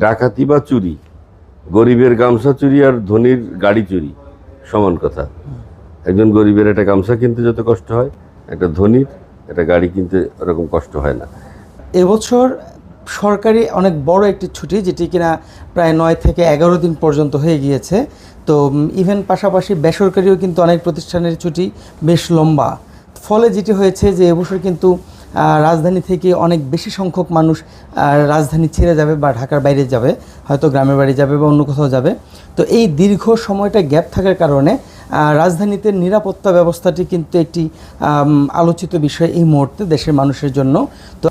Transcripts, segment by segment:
ডাকাতি বা চুরি, গরিবের গামছা চুরি আর ধনীর গাড়ি চুরি সমান কথা। একজন গরিবের একটা গামছা কিনতে যত কষ্ট হয়, একটা ধনীর একটা গাড়ি কিনতে ওরকম কষ্ট হয় না। এবছর সরকারি অনেক বড় একটি ছুটি, যেটি কিনা প্রায় 9 থেকে 11 দিন পর্যন্ত হয়ে গিয়েছে। তো ইভেন পাশাপাশি বেসরকারিও কিন্তু অনেক প্রতিষ্ঠানের ছুটি বেশ লম্বা। ফলে যেটি হয়েছে যে এবছর কিন্তু রাজধানী থেকে অনেক বেশি সংখ্যক মানুষ রাজধানী ছেড়ে যাবে বা ঢাকার বাইরে যাবে, হয়তো গ্রামের বাড়ি যাবে বা অন্য কোথাও যাবে। তো এই দীর্ঘ সময়টা গ্যাপ থাকার কারণে রাজধানীতে নিরাপত্তা ব্যবস্থাটি কিন্তু একটি আলোচিত বিষয় এই মুহূর্তে দেশের মানুষের জন্য।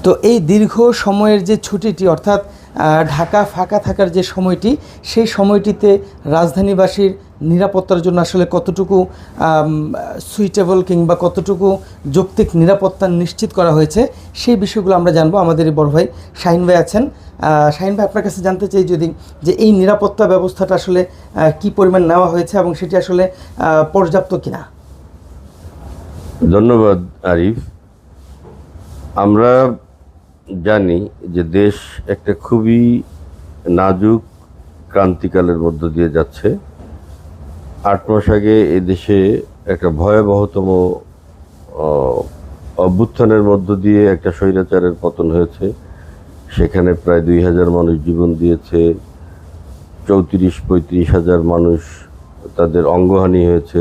তো এই দীর্ঘ সময়ের যে ছুটিটি, অর্থাৎ ঢাকা ফাঁকা থাকার যে সময়টি, সেই সময়টিতে রাজধানীবাসীর নিরাপত্তার জন্য আসলে কতটুকু সুইটেবল কিংবা কতটুকু যৌক্তিক নিরাপত্তা নিশ্চিত করা হয়েছে, সেই বিষয়গুলো আমরা জানবো। আমাদের এই বড় ভাই শাহিন ভাই আছেন। শাহিন ভাই, আপনার কাছে জানতে চাই যদি যে এই নিরাপত্তা ব্যবস্থাটা আসলে কি পরিমাণ নেওয়া হয়েছে এবং সেটি আসলে পর্যাপ্ত কিনা। ধন্যবাদ আরিফ। আমরা জানি যে দেশ একটা খুবই নাজুক ক্রান্তিকালের মধ্য দিয়ে যাচ্ছে। 8 মাস আগে এদেশে একটা ভয়াবহতম অভ্যুত্থানের মধ্য দিয়ে একটা স্বৈরাচারের পতন হয়েছে। সেখানে প্রায় 2000 মানুষ জীবন দিয়েছে, 34-35 হাজার মানুষ তাদের অঙ্গহানি হয়েছে।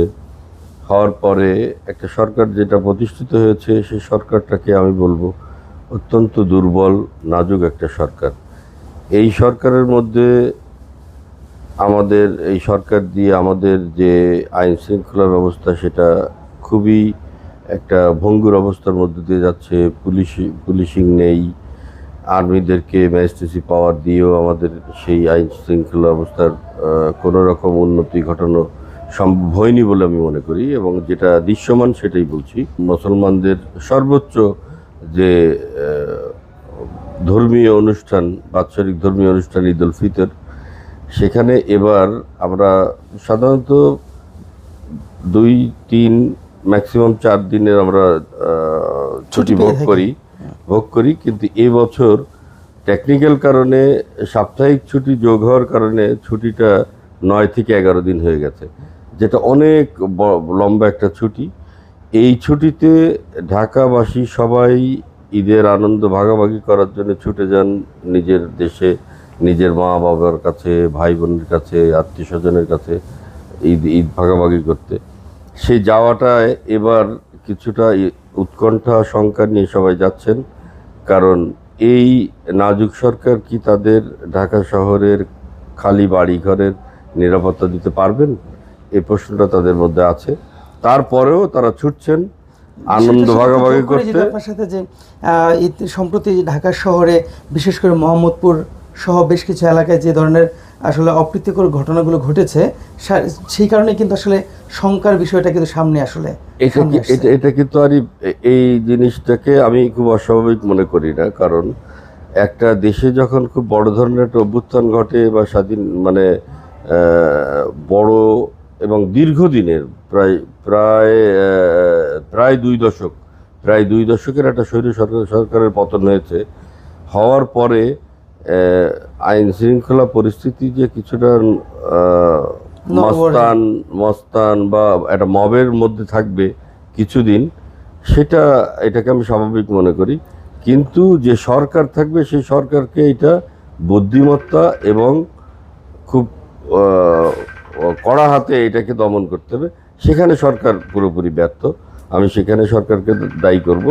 হওয়ার পরে একটা সরকার যেটা প্রতিষ্ঠিত হয়েছে, সেই সরকারটাকে আমি বলবো অত্যন্ত দুর্বল, নাজুক একটা সরকার। এই সরকারের মধ্যে এই সরকার দিয়ে আমাদের যে আইন শৃঙ্খলা ব্যবস্থা, সেটা খুবই একটা ভঙ্গুর অবস্থার মধ্যে দিয়ে যাচ্ছে। পুলিশিং নেই, আর্মিদেরকে ম্যাজিস্ট্রেসি পাওয়ার দিয়েও আমাদের সেই আইন শৃঙ্খলা ব্যবস্থার কোনো রকম উন্নতি ঘটানো সম্ভব হয়নি বলে আমি মনে করি। এবং যেটা দৃশ্যমান সেটাই বলছি, মুসলমানদের সর্বোচ্চ যে ধর্মীয় অনুষ্ঠান, বাৎসরিক ধর্মীয় অনুষ্ঠান ঈদ উল ফিতর, সেখানে এবার আমরা সাধারণত 2-3 ম্যাক্সিমাম 4 দিনের আমরা ছুটি ভোগ করি। কিন্তু এবছর টেকনিক্যাল কারণে সাপ্তাহিক ছুটি যোগ হওয়ার কারণে ছুটিটা 9 থেকে 11 দিন হয়ে গেছে, যেটা অনেক লম্বা একটা ছুটি। এই ছুটিতে ঢাকাবাসী সবাই ঈদের আনন্দ ভাগাভাগি করার জন্য ছুটে যান নিজের দেশে, নিজের মা বাবার কাছে, ভাই বোনের কাছে, আত্মীয় স্বজনের কাছে ঈদ ভাগাভাগি করতে। সেই যাওয়াটায় এবার কিছুটা উৎকণ্ঠা শঙ্কা নিয়ে সবাই যাচ্ছেন। কারণ এই নাজুক সরকার কি তাদের ঢাকা শহরের খালি বাড়িঘরের নিরাপত্তা দিতে পারবেন, এই প্রশ্নটা তাদের মধ্যে আছে। তারপরেও তারা ছুটছেন আনন্দ ভাগাভাগি করতে। আপনার সাথে যে সম্প্রতি ঢাকা শহরে বিশেষ করে মোহাম্মদপুর সহ বেশ কিছু এলাকায় যে ধরনের আসলে অপ্রীতিকর ঘটনাগুলো ঘটেছে, সেই কারণে কিন্তু আসলে শঙ্কার বিষয়টা কিন্তু সামনে আসলে এটা কিন্তু আর এই জিনিসটাকে আমি খুব অস্বাভাবিক মনে করি না। কারণ একটা দেশে যখন খুব বড় ধরনের একটা অভ্যুত্থান ঘটে বা স্বাধীন বড় এবং দীর্ঘদিনের প্রায় 2 দশকের একটা স্বৈর সরকারের পতন হয়েছে, হওয়ার পরে আইন শৃঙ্খলা পরিস্থিতি যে কিছুটা মস্তান বা একটা মবের মধ্যে থাকবে কিছুদিন, এটাকে আমি স্বাভাবিক মনে করি। কিন্তু যে সরকার থাকবে সেই সরকারকে এটা বুদ্ধিমত্তা এবং খুব কড়া হাতে এটাকে দমন করতে হবে। সেখানে সরকার পুরোপুরি ব্যর্থ, আমি সেখানে সরকারকে দায়ী করব।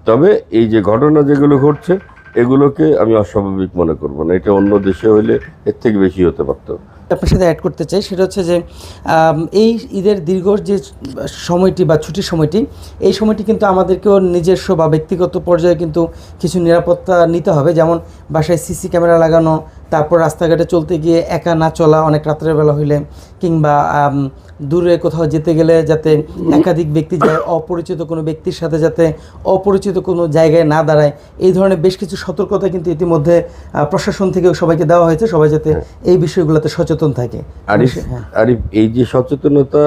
তবে এই যে ঘটনা যেগুলো ঘটছে, এগুলোকে আমি অস্বাভাবিক মনে করব না। এটা অন্য দেশে হইলে এর থেকে বেশি হতে পারত। আপনার সাথে অ্যাড করতে চাই, সেটা হচ্ছে যে এই ঈদের দীর্ঘ যে সময়টি বা ছুটির সময়টি, এই সময়টি কিন্তু আমাদেরকেও নিজস্ব বা ব্যক্তিগত পর্যায়ে কিন্তু কিছু নিরাপত্তা নিতে হবে। যেমন বাসায় সিসি ক্যামেরা লাগানো, তারপর রাস্তাঘাটে চলতে গিয়ে একা না চলা অনেক রাত্রের বেলা হইলে, কিংবা দূরে কোথাও যেতে গেলে যাতে একাধিক ব্যক্তি যায়, অপরিচিত কোনো ব্যক্তির সাথে যাতে অপরিচিত কোনো জায়গায় না দাঁড়ায়, এই ধরনের বেশ কিছু সতর্কতা কিন্তু ইতিমধ্যে প্রশাসন থেকেও সবাইকে দেওয়া হয়েছে। সবাই যাতে এই বিষয়গুলোতে সচেতন থাকে। আরিফ, এই যে সচেতনতা,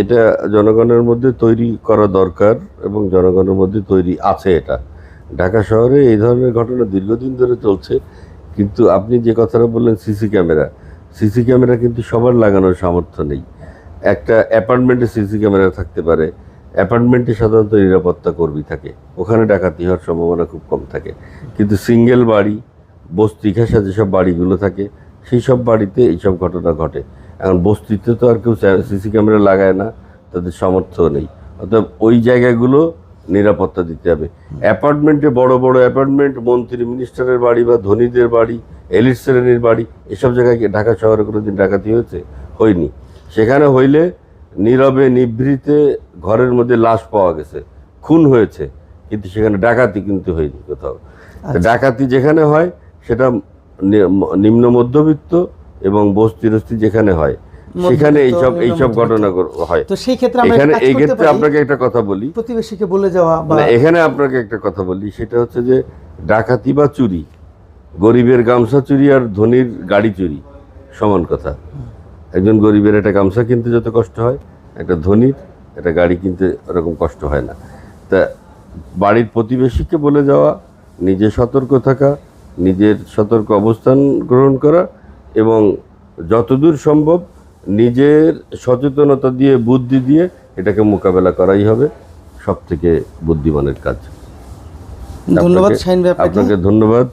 এটা জনগণের মধ্যে তৈরি করা দরকার এবং জনগণের মধ্যে তৈরি আছে। এটা ঢাকা শহরে এই ধরনের ঘটনা দীর্ঘদিন ধরে চলছে। কিন্তু আপনি যে কথাটা বললেন সিসি ক্যামেরা কিন্তু সবার লাগানোর সামর্থ্য নেই। একটা অ্যাপার্টমেন্টে সিসি ক্যামেরা থাকতে পারে, অ্যাপার্টমেন্টে সাধারণত নিরাপত্তা কর্মী থাকে, ওখানে ডাকাতি হওয়ার সম্ভাবনা খুব কম থাকে। কিন্তু সিঙ্গেল বাড়ি, বস্তি ঘেঁষা যেসব বাড়িগুলো থাকে, সেই সব বাড়িতে এইসব ঘটনা ঘটে। এখন বস্তিতে তো আর কেউ সিসি ক্যামেরা লাগায় না, তাদের সামর্থ্য নেই। অর্থাৎ ওই জায়গাগুলো নিরাপত্তা দিতে হবে। অ্যাপার্টমেন্টে, বড় বড় অ্যাপার্টমেন্ট, মন্ত্রী মিনিস্টারের বাড়ি বা ধনীদের বাড়ি, এলিট শ্রেণীর বাড়ি, এসব জায়গায় কি ঢাকা শহরে কোনোদিন ডাকাতি হয়েছে? হয়নি। সেখানে হইলে নীরবে নিভৃতে ঘরের মধ্যে লাশ পাওয়া গেছে, খুন হয়েছে, কিন্তু সেখানে ডাকাতি কিন্তু হয়নি কোথাও। ডাকাতি যেখানে হয় সেটা নিম্ন মধ্যবিত্ত এবং বস্তি যেখানে হয়, সেখানে এইসব ঘটনা হয়। তো সেই ক্ষেত্রে আমরা এখানে কাজ এই করতে ক্ষেত্রে পারি, আপনাকে একটা কথা বলি, প্রতিবেশীকে বলে যাওয়া বা এখানে আপনাকে একটা কথা বলি, সেটা হচ্ছে যে ডাকাতি বা চুরি, গরিবের গামছা চুরি আর ধনীর গাড়ি চুরি সমান কথা। একজন গরিবের একটা গামছা কিনতে যত কষ্ট হয়, একটা ধনীর একটা গাড়ি কিনতে ওরকম কষ্ট হয় না। তা বাড়ির প্রতিবেশীকে বলে যাওয়া, নিজে সতর্ক থাকা, নিজের সতর্ক অবস্থান গ্রহণ করা এবং যতদূর সম্ভব নিজের সচেতনতা দিয়ে, বুদ্ধি দিয়ে এটাকে মোকাবেলা করাই হবে সবথেকে বুদ্ধিমানের কাজ। ধন্যবাদ শাহিন ভাই আপনাকে ধন্যবাদ।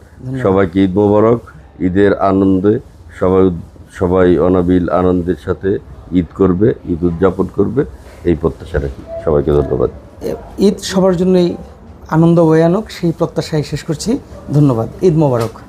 সবাইকে ঈদ মোবারক। ঈদের আনন্দে সবাই অনাবিল আনন্দের সাথে ঈদ করবে, ঈদ উদযাপন করবে, এই প্রত্যাশা রাখি। সবাইকে ধন্যবাদ। ঈদ সবার জন্যই আনন্দ বয়ে আনুক, সেই প্রত্যাশায় শেষ করছি। ধন্যবাদ। ঈদ মোবারক।